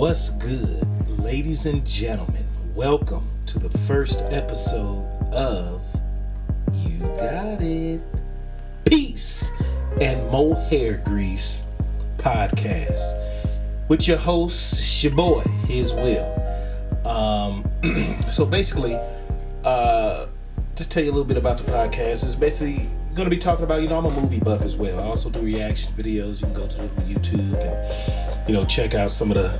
What's good, ladies and gentlemen? Welcome to the first episode of You Got It, Peace and Mo Hair Grease podcast with your host, it's your boy, HizWill. So basically, just tell you a little bit about the podcast. It's basically going to be talking about, I'm a movie buff as well. I also do reaction videos. You can go to YouTube and, check out some of the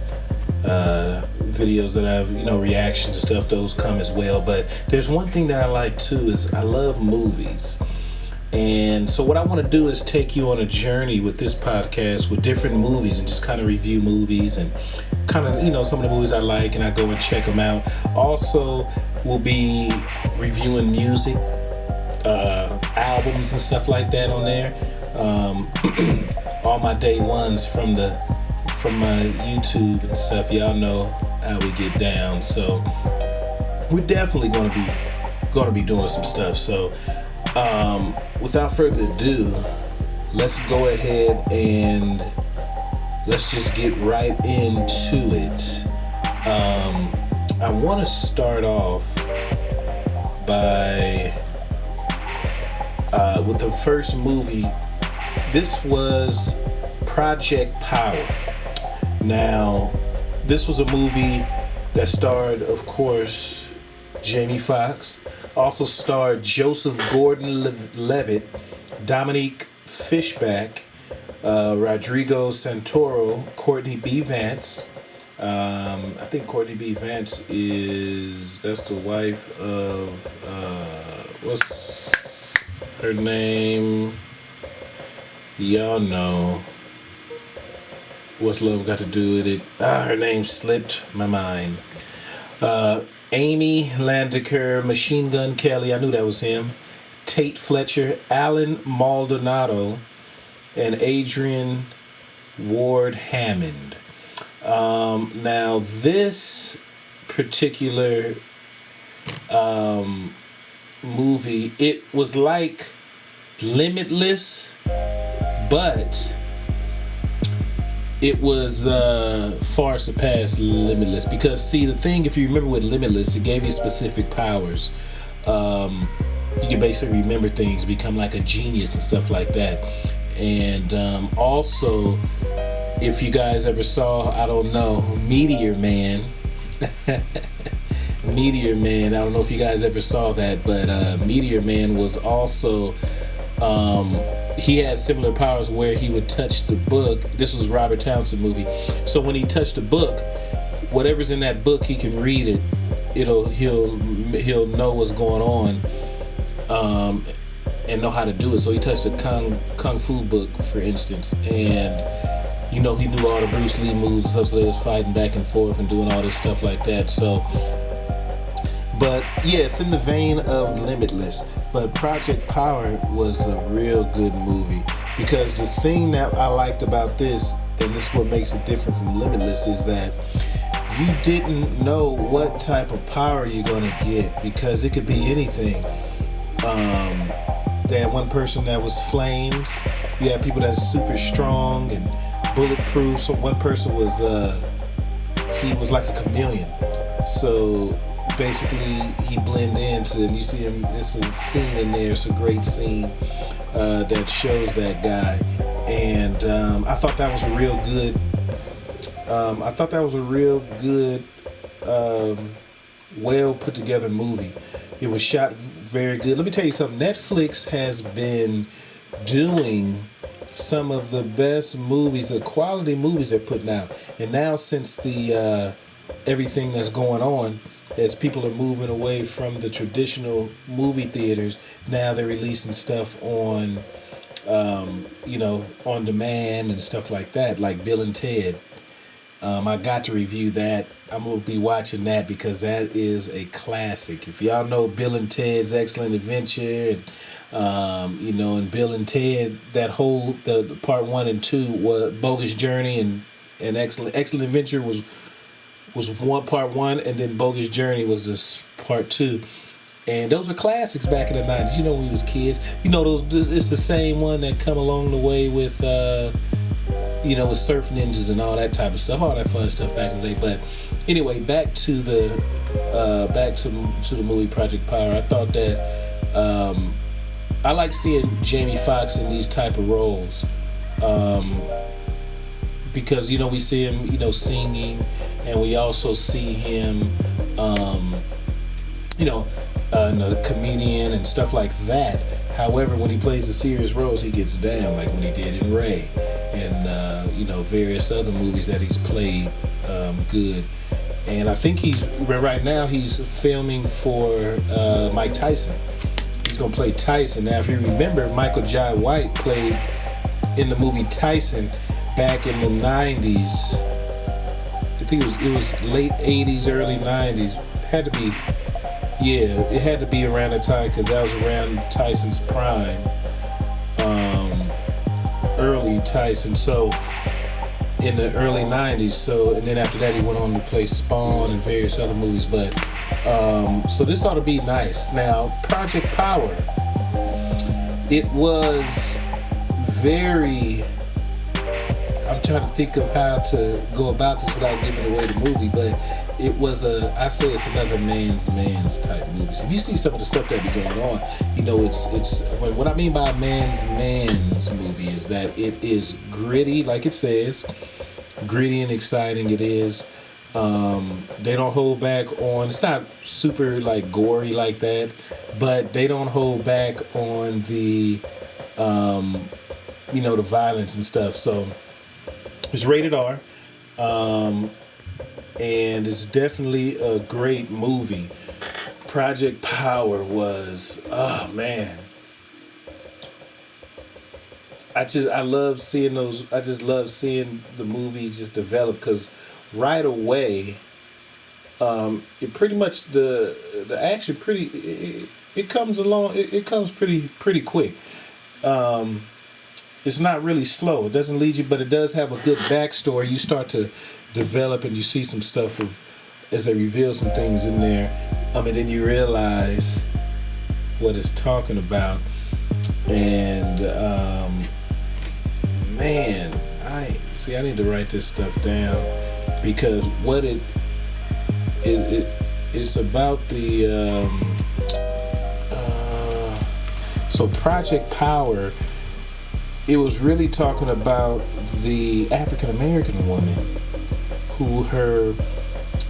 videos that I've, reactions and stuff. Those come as well. But there's one thing that I like too is I love movies. And so what I want to do is take you on a journey with this podcast with different movies and just kind of review movies and kind of, some of the movies I like, and I go and check them out. Also, we'll be reviewing music, albums and stuff like that on there. All my day ones from my YouTube and stuff. Y'all know how we get down. So we're definitely going to be doing some stuff. So without further ado, let's go ahead and let's just get right into it. I want to start off by with the first movie. This was Project Power. Now, this was a movie that starred, of course, Jamie Foxx. Also starred Joseph Gordon-Levitt, Dominique Fishback, Rodrigo Santoro, Courtney B. Vance. I think Courtney B. Vance that's the wife of, what's her name? Y'all know. What's love got to do with it? Her name slipped my mind. Amy Landecker, Machine Gun Kelly, I knew that was him. Tate Fletcher, Alan Maldonado, and Adrian Ward Hammond. Now this particular movie, it was like Limitless, but it was far surpassed Limitless, because see, the thing, if you remember with Limitless, it gave you specific powers. You can basically remember things, become like a genius and stuff like that. And also, if you guys ever saw, I don't know, Meteor Man. Meteor Man, I don't know if you guys ever saw that, but Meteor Man was also he had similar powers where he would touch the book. This was Robert Townsend movie. So when he touched the book, whatever's in that book, he can read it. He'll know what's going on, and know how to do it. So he touched a kung fu book, for instance, and he knew all the Bruce Lee moves and stuff. So they was fighting back and forth and doing all this stuff like that. So, but yeah, it's in the vein of Limitless. But Project Power was a real good movie, because the thing that I liked about this, and this is what makes it different from Limitless, is that you didn't know what type of power you're going to get, because it could be anything. They had one person that was flames. You had people that's super strong and bulletproof. So one person was he was like a chameleon. So basically he blend into, and you see him, it's a scene in there, it's a great scene that shows that guy. And I thought that was a real good well put together movie. It was shot very good. Let me tell you something, Netflix has been doing some of the best movies, the quality movies they're putting out. And now, since the everything that's going on, as people are moving away from the traditional movie theaters, now they're releasing stuff on on demand and stuff like that, like Bill and Ted. I got to review that. I'm going to be watching that, because that is a classic. If y'all know Bill and Ted's Excellent Adventure, and and Bill and Ted, that whole the part 1 and 2 was Bogus Journey, and Excellent Adventure was part 1, and then Bogus Journey was this part 2. And those were classics back in the 90s, when we was kids. It's the same one that come along the way with with surf ninjas and all that type of stuff, all that fun stuff back in the day. But anyway, back to the movie Project Power. I thought that I like seeing Jamie Foxx in these type of roles, because we see him singing, and we also see him a comedian and stuff like that. However, when he plays the serious roles, he gets down, like when he did in Ray and various other movies that he's played good. And I think right now he's filming for Mike Tyson. He's gonna play Tyson. Now, if you remember, Michael Jai White played in the movie Tyson back in the 90s. I think it was late 80s, early 90s. It had to be. Yeah, it had to be around that time, because that was around Tyson's prime, early Tyson. So in the early 90s. So, and then after that, he went on to play Spawn and various other movies. But so this ought to be nice. Now, Project Power. It was very. I'm trying to think of how to go about this without giving away the movie, but it was I say it's another man's type movie. So if you see some of the stuff that be going on, it's what I mean by man's movie is that it is gritty, like it says, gritty and exciting. It is. They don't hold back on. It's not super like gory like that, but they don't hold back on the, the violence and stuff. So. It's rated R, and it's definitely a great movie. Project Power was, oh man. I love seeing those. I just love seeing the movies just develop, because right away, it pretty much the action it comes along. It comes pretty quick. It's not really slow. It doesn't lead you, but it does have a good backstory. You start to develop, and you see some stuff as they reveal some things in there. Then you realize what it's talking about. And man, I need to write this stuff down, because what it's about the so Project Power. It was really talking about the African American woman who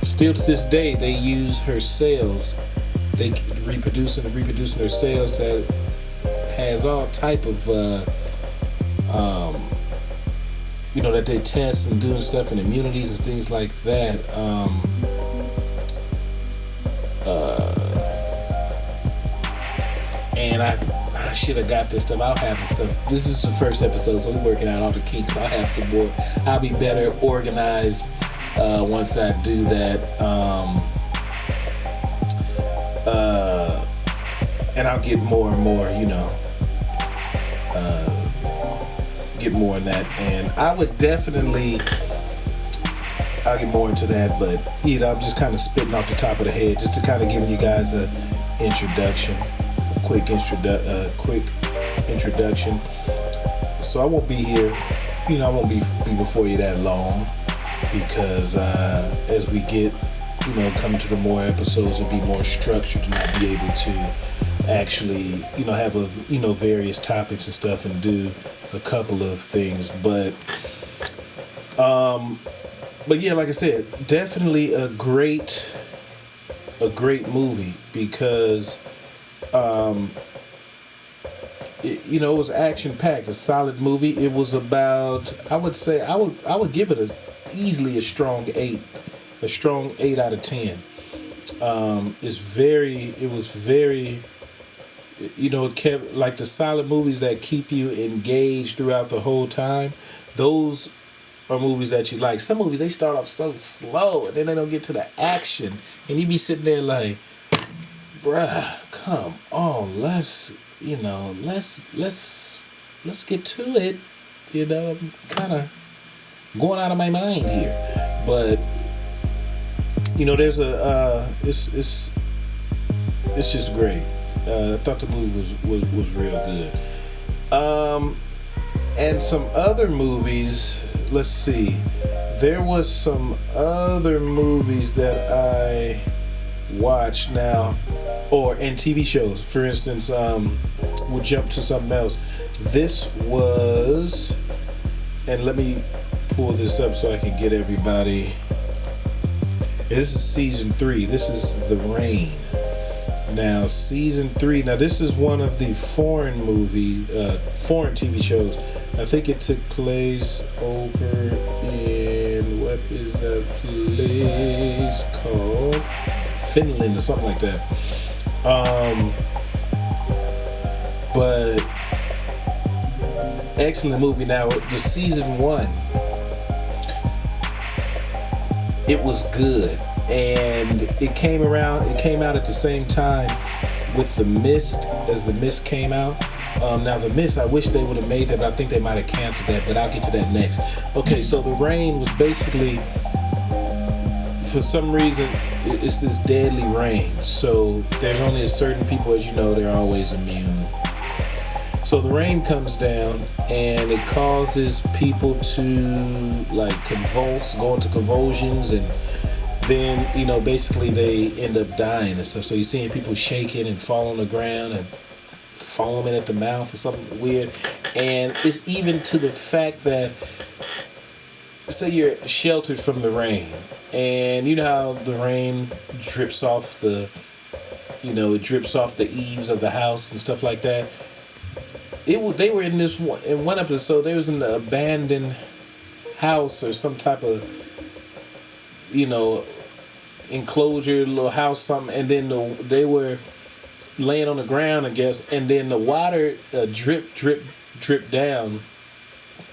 still to this day, they use her cells. They reproducing her cells that has all type of, that they test and doing stuff and immunities and things like that. And I should have got this stuff. I'll have this stuff. This is the first episode, so we're working out all the kinks. I'll have some more. I'll be better organized once I do that. And I'll get more and more, get more in that. And I would definitely, I'll get more into that, but I'm just kind of spitting off the top of the head, just to kind of giving you guys a introduction. Quick introduction. So I won't be here, I won't be before you that long, because as we get, coming to the more episodes, it'll be more structured, and I'll be able to actually, have various topics and stuff, and do a couple of things. But yeah, like I said, definitely a great movie, because it was action packed, a solid movie. It was about, I would say, I would give it easily a strong 8 out of 10. It was very, it kept, like, the solid movies that keep you engaged throughout the whole time. Those are movies that you like. Some movies, they start off so slow, and then they don't get to the action, and you be sitting there like, bruh, come on, let's get to it. I'm kind of going out of my mind here, but there's it's just great. I thought the movie was real good. And some other movies, let's see. There was some other movies that I watched now, and TV shows. For instance, we'll jump to something else. This was, and let me pull this up so I can get everybody. This is season 3. This is The Rain. Now, season 3. Now, this is one of the foreign TV shows. I think it took place over in, what is that place called? Finland or something like that. But excellent movie. Now, the season 1, it was good, and it came out at the same time with The Mist, as The Mist came out. Now, The Mist, I wish they would have made that, but I think they might have canceled that, but I'll get to that next. Okay, so The Rain was basically, for some reason, it's this deadly rain. So there's only a certain people, as you know, they're always immune. So the rain comes down and it causes people to like convulse, go into convulsions, and then, basically they end up dying and stuff. So you're seeing people shaking and fall on the ground and foaming at the mouth or something weird. And it's even to the fact that, say you're sheltered from the rain, and you know how the rain drips off it drips off the eaves of the house and stuff like that. They were in one episode. They was in the abandoned house or some type of enclosure, little house, something, and then they were laying on the ground, I guess, and then the water drip down,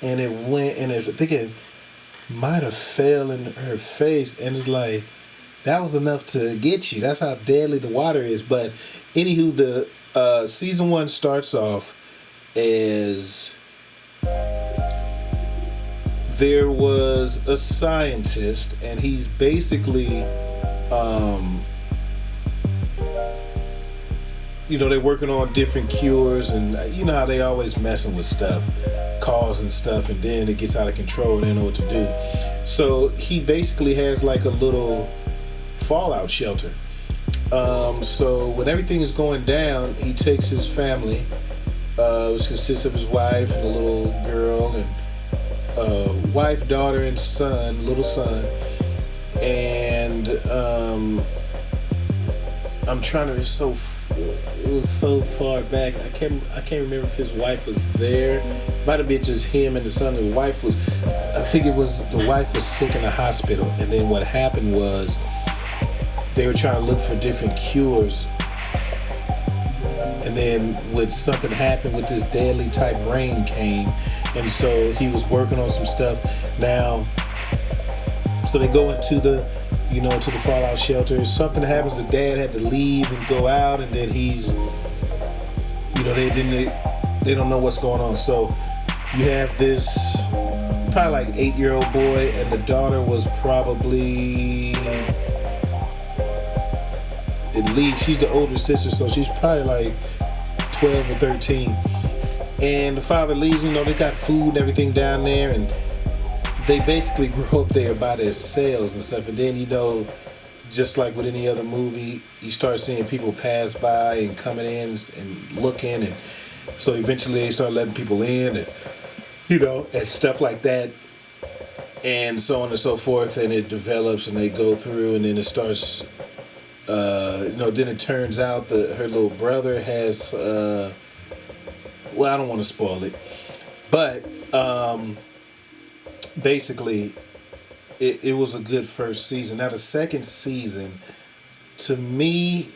and it went, and I think it might have fell in her face, and it's like, that was enough to get you. That's how deadly the water is. But anywho, the season 1 starts off as there was a scientist, and he's basically they're working on different cures, and you know how they always messing with stuff, causing stuff, and then it gets out of control and they know what to do. So he basically has like a little fallout shelter. So when everything is going down, he takes his family, which consists of his wife and a little girl, and wife, daughter, and little son, and I'm trying to. It was so far back. I can't remember if his wife was there. Might have been just him and the son. The wife was. I think it was the wife was sick in the hospital, and then what happened was they were trying to look for different cures. And then something happened with this deadly type rain came, and so he was working on some stuff. Now, so they go into the fallout shelter. Something happens. The dad had to leave and go out, and then he's, they don't know what's going on. So you have this probably like 8-year-old boy, and the daughter was probably, at least she's the older sister, so she's probably like 12 or 13. And the father leaves. They got food and everything down there, and they basically grew up there by themselves and stuff. And then, just like with any other movie, you start seeing people pass by and coming in and looking, and so eventually they start letting people in, and and stuff like that, and so on and so forth. And it develops, and they go through, and then it starts. Then it turns out that her little brother has. I don't want to spoil it, but basically, it was a good first season. Now the second season, to me,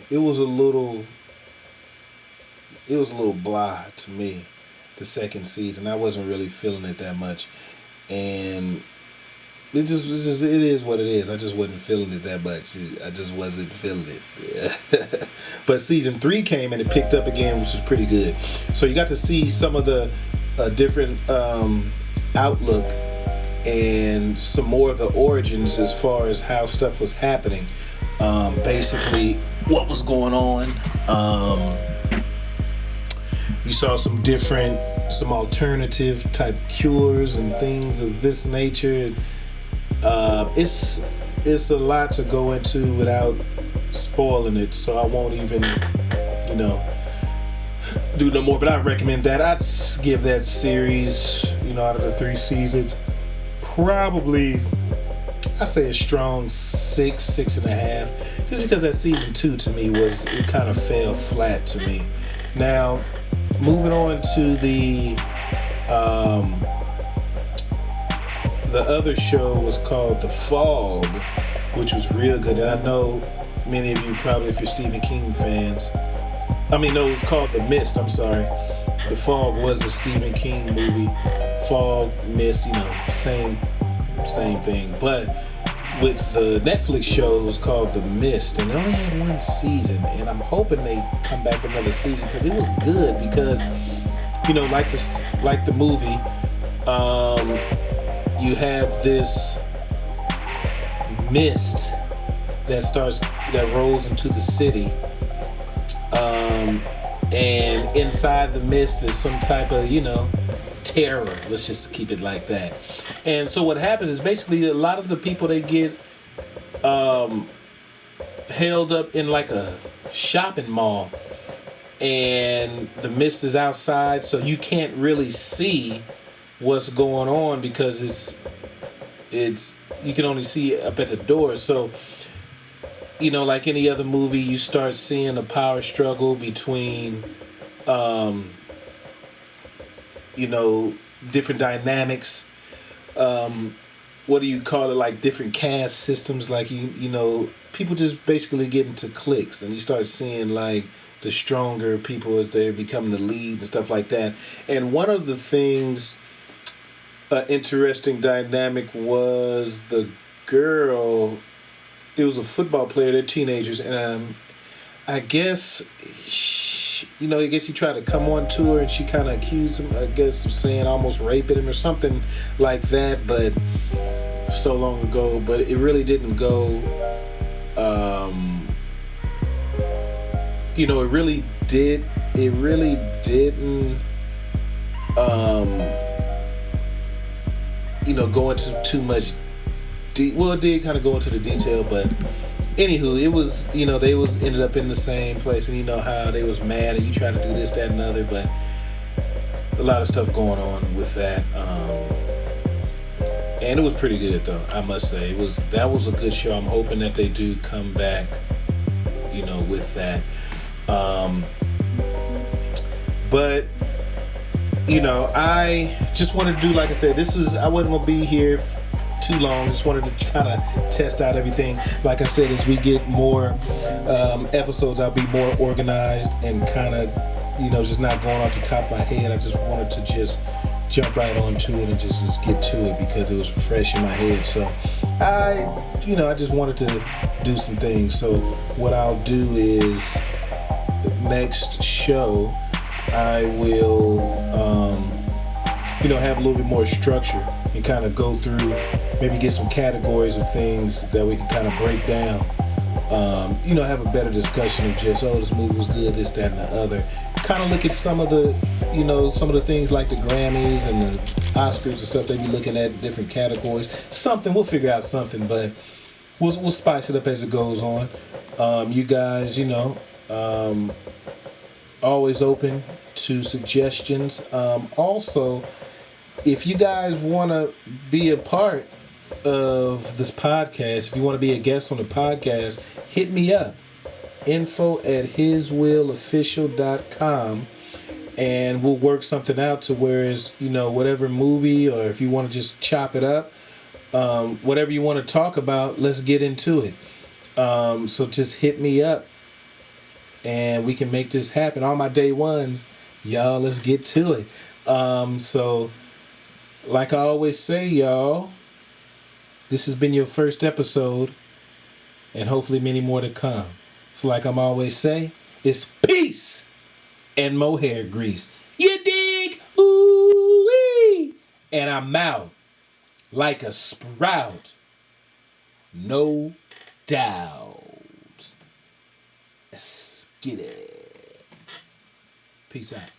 it was a little blah to me. The second season, I wasn't really feeling it that much, and it is what it is. I just wasn't feeling it that much. I just wasn't feeling it. But season 3 came and it picked up again, which was pretty good. So you got to see some of the different outlook and some more of the origins as far as how stuff was happening. Basically, what was going on. You saw some different some alternative type cures and things of this nature. It's a lot to go into without spoiling it, so I won't even, you know, do no more. But I recommend that. I'd give that series, out of the 3 seasons, probably I say a strong 6.5, just because that season 2 to me it kind of fell flat to me. Now, moving on to the other show was called The Fog, which was real good, and I know many of you probably, if you're Stephen King fans, no, it was called The Mist. I'm sorry. The Fog was a Stephen King movie. Fog, Mist, same thing. But with the Netflix show, it was called The Mist, and it only had 1 season. And I'm hoping they come back with another season because it was good. Because, like the movie, you have this mist that rolls into the city. And inside the mist is some type of, terror. Let's just keep it like that. And so what happens is basically a lot of the people, they get held up in like a shopping mall, and the mist is outside, so you can't really see what's going on because it's you can only see up at the door. So like any other movie, you start seeing a power struggle between, different dynamics. What do you call it? Like different caste systems. Like, people just basically get into cliques, and you start seeing like the stronger people as they're becoming the lead and stuff like that. And one of the things, interesting dynamic was the girl. It was a football player. They're teenagers, and I guess he tried to come on to her, and she kind of accused him, I guess, of saying almost raping him or something like that. But so long ago, but it really didn't go. It really did. It really didn't. Go into too much. It did kind of go into the detail, but anywho, it was, they ended up in the same place, and how they was mad, and you try to do this, that, and the other, but a lot of stuff going on with that, and it was pretty good though, I must say. That was a good show. I'm hoping that they do come back, with that, but I just wanted to do, like I said, I wasn't gonna be here too long. Just wanted to kind of test out everything. Like I said, as we get more episodes, I'll be more organized and kind of, just not going off the top of my head. I just wanted to just jump right onto it and just get to it because it was fresh in my head. So I just wanted to do some things. So what I'll do is next show, I will, have a little bit more structure and kind of go through, maybe get some categories of things that we can kind of break down. Have a better discussion of just, this movie was good, this, that, and the other. Kind of look at some of the, some of the things like the Grammys and the Oscars and stuff they be looking at, different categories. We'll figure out something, but we'll spice it up as it goes on. You guys, always open to suggestions. Also, if you guys want to be a part of this podcast, if you want to be a guest on the podcast, hit me up. info@HizWillOfficial.com, and we'll work something out to whereas, whatever movie, or if you want to just chop it up, whatever you want to talk about, let's get into it. So just hit me up and we can make this happen. All my day ones, y'all, let's get to it. So like I always say, y'all, this has been your first episode, and hopefully many more to come. So like I'm always say, it's peace and more hair grease. You dig? Ooh-wee. And I'm out like a sprout. No doubt. Let's get it. Peace out.